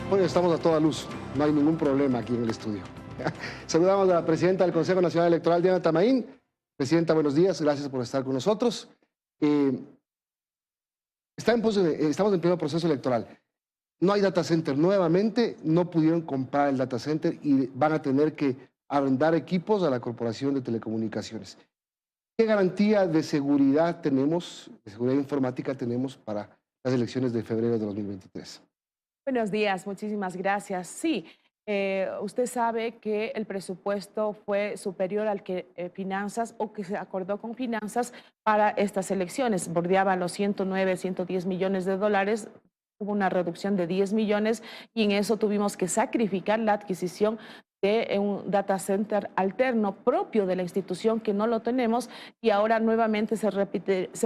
Bueno, estamos a toda luz, no hay ningún problema aquí en el estudio. Saludamos a la presidenta del Consejo Nacional Electoral, Diana Tamaín. Presidenta, buenos días, gracias por estar con nosotros. Estamos en pleno proceso electoral. No hay data center nuevamente, no pudieron comprar el data center y van a tener que arrendar equipos a la Corporación de Telecomunicaciones. ¿Qué garantía de seguridad tenemos, de seguridad informática tenemos para las elecciones de febrero de 2023? Buenos días, muchísimas gracias. Sí, usted sabe que el presupuesto fue superior al que Finanzas o que se acordó con Finanzas para estas elecciones. Bordeaba los 109, 110 millones de dólares. Hubo una reducción de 10 millones y en eso tuvimos que sacrificar la adquisición de un data center alterno propio de la institución que no lo tenemos y ahora nuevamente se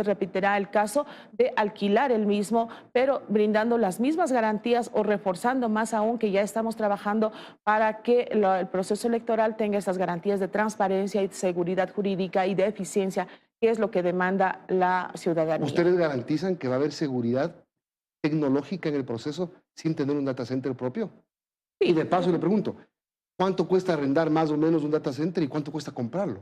repetirá el caso de alquilar el mismo, pero brindando las mismas garantías o reforzando más aún que ya estamos trabajando para que el proceso electoral tenga esas garantías de transparencia y de seguridad jurídica y de eficiencia, que es lo que demanda la ciudadanía. ¿Ustedes garantizan que va a haber seguridad tecnológica en el proceso sin tener un data center propio? Sí. Y de paso le pregunto, ¿cuánto cuesta arrendar más o menos un data center y cuánto cuesta comprarlo?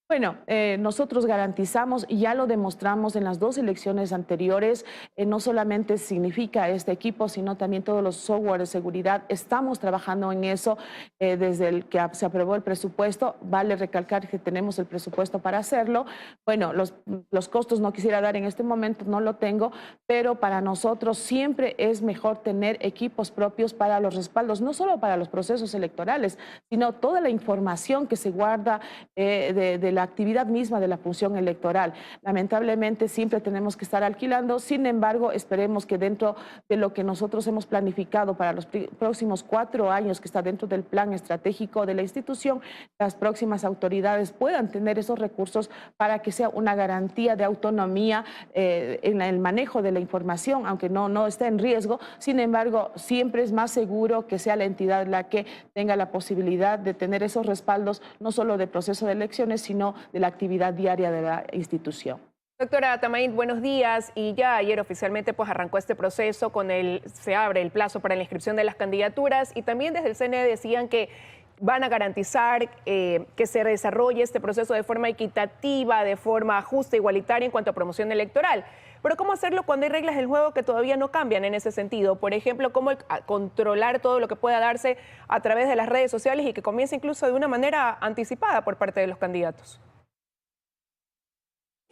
Bueno, nosotros garantizamos y ya lo demostramos en las dos elecciones anteriores, no solamente significa este equipo, sino también todos los software de seguridad. Estamos trabajando en eso desde el que se aprobó el presupuesto. Vale recalcar que tenemos el presupuesto para hacerlo. Bueno, los costos no quisiera dar en este momento, no lo tengo, pero para nosotros siempre es mejor tener equipos propios para los respaldos, no solo para los procesos electorales, sino toda la información que se guarda de la actividad misma de la función electoral. Lamentablemente siempre tenemos que estar alquilando, sin embargo esperemos que dentro de lo que nosotros hemos planificado para los próximos 4 años, que está dentro del plan estratégico de la institución, las próximas autoridades puedan tener esos recursos para que sea una garantía de autonomía en el manejo de la información, aunque no esté en riesgo. Sin embargo, siempre es más seguro que sea la entidad la que tenga la posibilidad de tener esos respaldos, no solo de proceso de elecciones, sino de la actividad diaria de la institución. Doctora Tamaín, buenos días. Y ya ayer oficialmente pues arrancó este proceso, se abre el plazo para la inscripción de las candidaturas y también desde el CNE decían que van a garantizar que se desarrolle este proceso de forma equitativa, de forma justa, igualitaria en cuanto a promoción electoral. Pero ¿cómo hacerlo cuando hay reglas del juego que todavía no cambian en ese sentido? Por ejemplo, ¿cómo controlar todo lo que pueda darse a través de las redes sociales y que comience incluso de una manera anticipada por parte de los candidatos?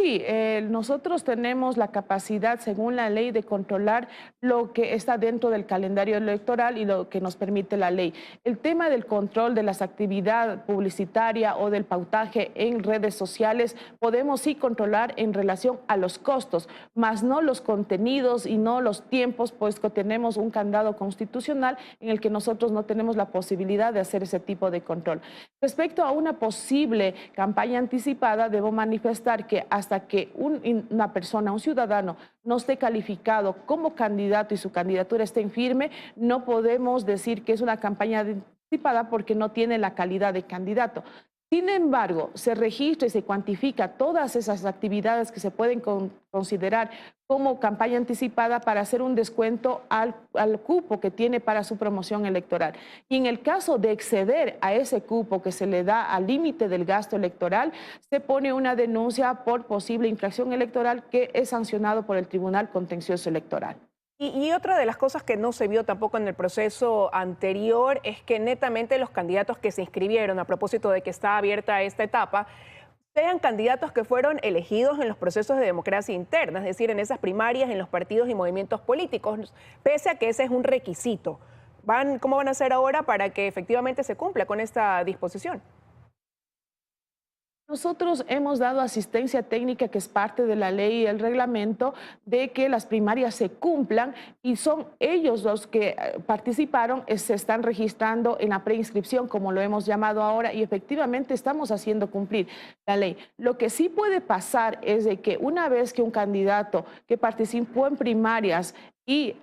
Sí, nosotros tenemos la capacidad, según la ley, de controlar lo que está dentro del calendario electoral y lo que nos permite la ley. El tema del control de las actividades publicitarias o del pautaje en redes sociales podemos sí controlar en relación a los costos, más no los contenidos y no los tiempos, pues que tenemos un candado constitucional en el que nosotros no tenemos la posibilidad de hacer ese tipo de control. Respecto a una posible campaña anticipada, debo manifestar que hasta que una persona, un ciudadano, no esté calificado como candidato y su candidatura esté en firme, no podemos decir que es una campaña anticipada porque no tiene la calidad de candidato. Sin embargo, se registra y se cuantifica todas esas actividades que se pueden considerar como campaña anticipada para hacer un descuento al cupo que tiene para su promoción electoral. Y en el caso de exceder a ese cupo que se le da al límite del gasto electoral, se pone una denuncia por posible infracción electoral que es sancionado por el Tribunal Contencioso Electoral. Y otra de las cosas que no se vio tampoco en el proceso anterior es que netamente los candidatos que se inscribieron, a propósito de que está abierta esta etapa, sean candidatos que fueron elegidos en los procesos de democracia interna, es decir, en esas primarias, en los partidos y movimientos políticos, pese a que ese es un requisito. ¿Cómo van a hacer ahora para que efectivamente se cumpla con esta disposición? Nosotros hemos dado asistencia técnica, que es parte de la ley y el reglamento, de que las primarias se cumplan y son ellos los que participaron, se están registrando en la preinscripción, como lo hemos llamado ahora, y efectivamente estamos haciendo cumplir la ley. Lo que sí puede pasar es de que una vez que un candidato que participó en primarias y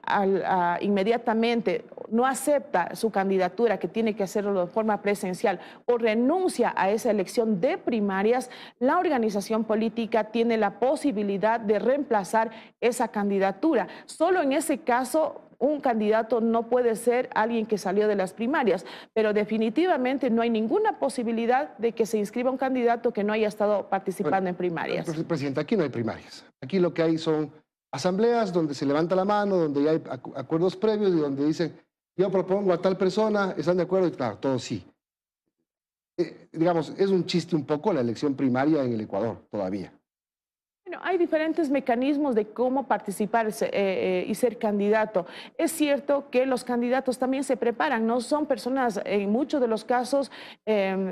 inmediatamente no acepta su candidatura, que tiene que hacerlo de forma presencial, o renuncia a esa elección de primarias, la organización política tiene la posibilidad de reemplazar esa candidatura. Solo en ese caso un candidato no puede ser alguien que salió de las primarias, pero definitivamente no hay ninguna posibilidad de que se inscriba un candidato que no haya estado participando en primarias. Presidenta, aquí no hay primarias. Aquí lo que hay son asambleas donde se levanta la mano, donde ya hay acuerdos previos y donde dicen, yo propongo a tal persona, ¿están de acuerdo? Y claro, todos sí. Digamos, es un chiste un poco la elección primaria en el Ecuador todavía. Bueno, hay diferentes mecanismos de cómo participar y ser candidato. Es cierto que los candidatos también se preparan, no son personas en muchos de los casos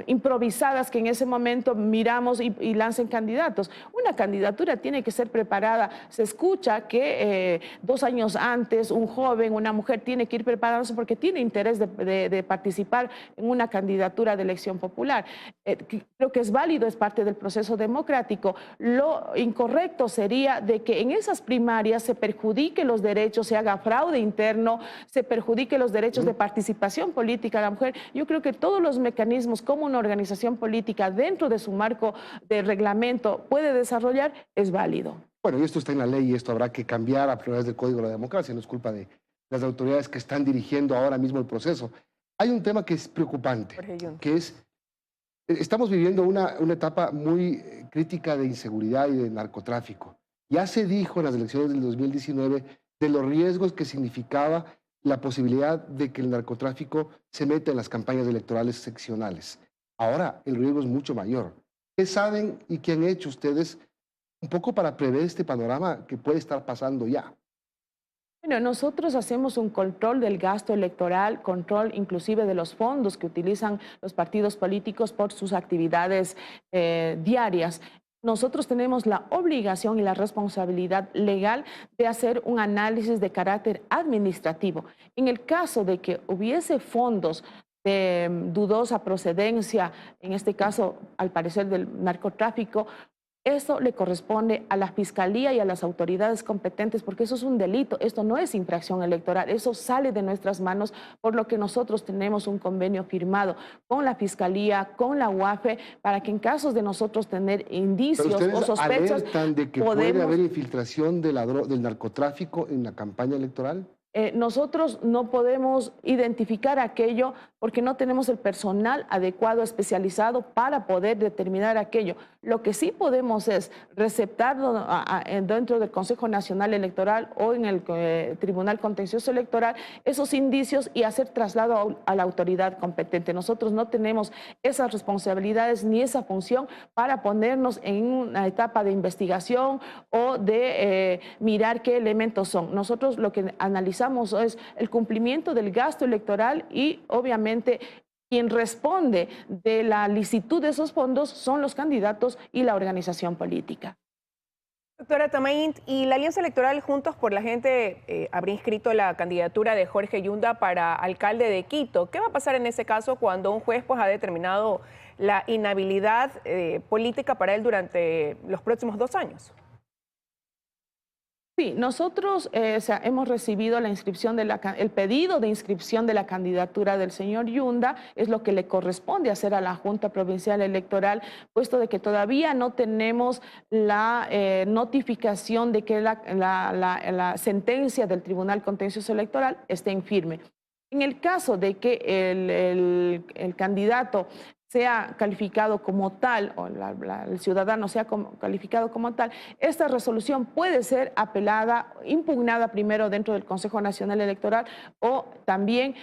improvisadas que en ese momento miramos y lancen candidatos. Una candidatura tiene que ser preparada. Se escucha que 2 años antes un joven, una mujer tiene que ir preparándose porque tiene interés de participar en una candidatura de elección popular. Creo que es válido, es parte del proceso democrático. Lo incorrecto sería de que en esas primarias se perjudique los derechos, se haga fraude interno, se perjudique los derechos de participación política de la mujer. Yo creo que todos los mecanismos como una organización política dentro de su marco de reglamento puede desarrollar es válido. Bueno, y esto está en la ley y esto habrá que cambiar a través del Código de la Democracia, no es culpa de las autoridades que están dirigiendo ahora mismo el proceso. Hay un tema que es preocupante, que es estamos viviendo una etapa muy crítica de inseguridad y de narcotráfico. Ya se dijo en las elecciones del 2019 de los riesgos que significaba la posibilidad de que el narcotráfico se meta en las campañas electorales seccionales. Ahora el riesgo es mucho mayor. ¿Qué saben y qué han hecho ustedes un poco para prever este panorama que puede estar pasando ya? Bueno, nosotros hacemos un control del gasto electoral, control inclusive de los fondos que utilizan los partidos políticos por sus actividades diarias. Nosotros tenemos la obligación y la responsabilidad legal de hacer un análisis de carácter administrativo. En el caso de que hubiese fondos de dudosa procedencia, en este caso, al parecer del narcotráfico, eso le corresponde a la Fiscalía y a las autoridades competentes porque eso es un delito, esto no es infracción electoral, eso sale de nuestras manos, por lo que nosotros tenemos un convenio firmado con la Fiscalía, con la UAFE, para que en casos de nosotros tener indicios o sospechas... ¿Alertan de que puede haber infiltración del narcotráfico en la campaña electoral? Nosotros no podemos identificar aquello porque no tenemos el personal adecuado, especializado para poder determinar aquello. Lo que sí podemos es receptar dentro del Consejo Nacional Electoral o en el Tribunal Contencioso Electoral esos indicios y hacer traslado a la autoridad competente. Nosotros no tenemos esas responsabilidades ni esa función para ponernos en una etapa de investigación o de mirar qué elementos son. Nosotros lo que analizamos es el cumplimiento del gasto electoral y obviamente quien responde de la licitud de esos fondos son los candidatos y la organización política. Doctora Tamaint, y la Alianza Electoral Juntos por la Gente habría inscrito la candidatura de Jorge Yunda para alcalde de Quito. ¿Qué va a pasar en ese caso cuando un juez ha determinado la inhabilidad política para él durante los próximos 2 años? Sí, nosotros hemos recibido la inscripción el pedido de inscripción de la candidatura del señor Yunda, es lo que le corresponde hacer a la Junta Provincial Electoral, puesto de que todavía no tenemos la notificación de que la sentencia del Tribunal Contencioso Electoral esté en firme. En el caso de que el candidato sea calificado como tal, o el ciudadano sea calificado como tal, esta resolución puede ser apelada, impugnada primero dentro del Consejo Nacional Electoral o también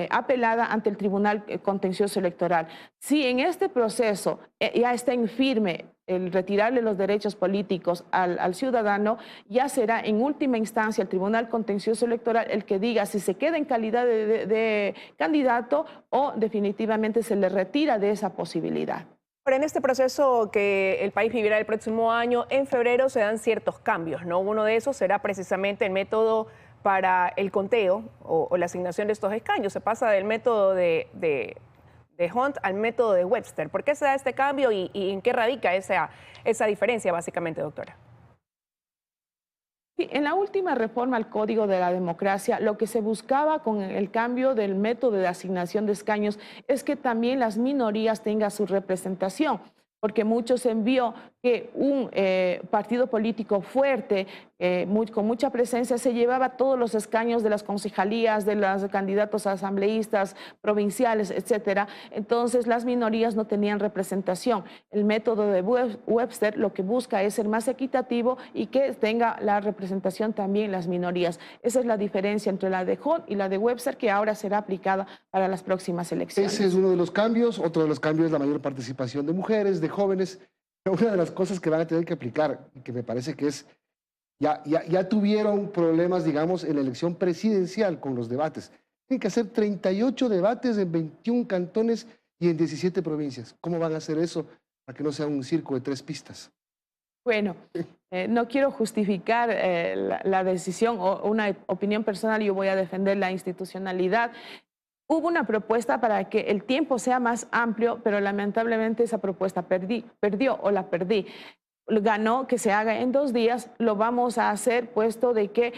apelada ante el Tribunal Contencioso Electoral. Si en este proceso ya está en firme el retirarle los derechos políticos al ciudadano, ya será en última instancia el Tribunal Contencioso Electoral el que diga si se queda en calidad de candidato o definitivamente se le retira de esa posibilidad. Pero en este proceso que el país vivirá el próximo año, en febrero se dan ciertos cambios, ¿no? Uno de esos será precisamente el método para el conteo o la asignación de estos escaños. Se pasa del método de Hunt al método de Webster. ¿Por qué se da este cambio y en qué radica esa diferencia básicamente, doctora? Sí, en la última reforma al Código de la Democracia, lo que se buscaba con el cambio del método de asignación de escaños es que también las minorías tengan su representación. porque muchos envió que un partido político fuerte, con mucha presencia, se llevaba todos los escaños de las concejalías, de los candidatos a asambleístas provinciales, etcétera. Entonces las minorías no tenían representación. El método de Webster lo que busca es ser más equitativo y que tenga la representación también las minorías. Esa es la diferencia entre la de Hunt y la de Webster, que ahora será aplicada para las próximas elecciones. Ese es uno de los cambios. Otro de los cambios es la mayor participación de mujeres, de jóvenes. Una de las cosas que van a tener que aplicar, y que me parece que es, ya tuvieron problemas, digamos, en la elección presidencial con los debates. Tienen que hacer 38 debates en 21 cantones y en 17 provincias. ¿Cómo van a hacer eso para que no sea un circo de 3 pistas? Bueno, no quiero justificar la decisión o una opinión personal, yo voy a defender la institucionalidad. Hubo una propuesta para que el tiempo sea más amplio, pero lamentablemente esa propuesta perdió o la perdí. Ganó que se haga en 2 días, lo vamos a hacer puesto de que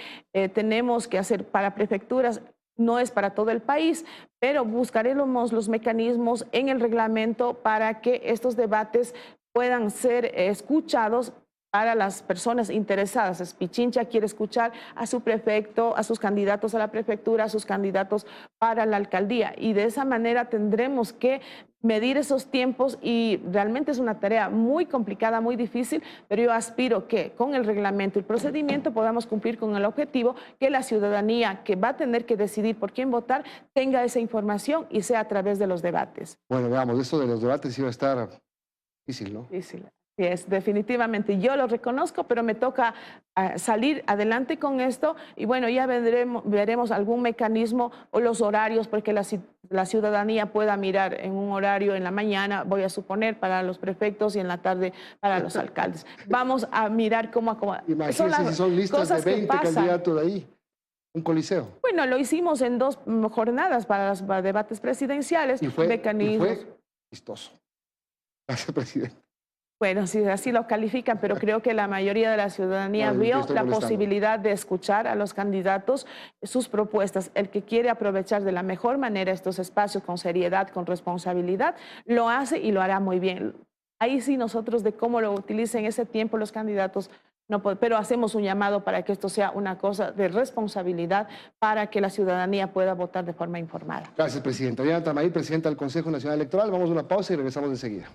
tenemos que hacer para prefecturas, no es para todo el país, pero buscaremos los mecanismos en el reglamento para que estos debates puedan ser escuchados para las personas interesadas. Pichincha quiere escuchar a su prefecto, a sus candidatos a la prefectura, a sus candidatos para la alcaldía. Y de esa manera tendremos que medir esos tiempos y realmente es una tarea muy complicada, muy difícil, pero yo aspiro que con el reglamento y el procedimiento podamos cumplir con el objetivo que la ciudadanía que va a tener que decidir por quién votar tenga esa información y sea a través de los debates. Bueno, veamos, esto de los debates iba a estar difícil, ¿no? Difícil. Es, definitivamente, yo lo reconozco, pero me toca salir adelante con esto y bueno, ya veremos algún mecanismo o los horarios, porque la ciudadanía pueda mirar en un horario en la mañana, voy a suponer, para los prefectos y en la tarde para los alcaldes. Vamos a mirar cómo Imagínense si son listas de 20 candidatos de ahí. Un coliseo. Bueno, lo hicimos en 2 jornadas para los debates presidenciales. Y fue vistoso. Gracias, presidente. Bueno, sí, así lo califican, pero creo que la mayoría de la ciudadanía vio la posibilidad de escuchar a los candidatos, sus propuestas. El que quiere aprovechar de la mejor manera estos espacios con seriedad, con responsabilidad, lo hace y lo hará muy bien. Ahí sí nosotros de cómo lo utilicen ese tiempo los candidatos, no pero hacemos un llamado para que esto sea una cosa de responsabilidad para que la ciudadanía pueda votar de forma informada. Gracias, presidenta. Diana Tamaí, presidenta del Consejo Nacional Electoral. Vamos a una pausa y regresamos enseguida.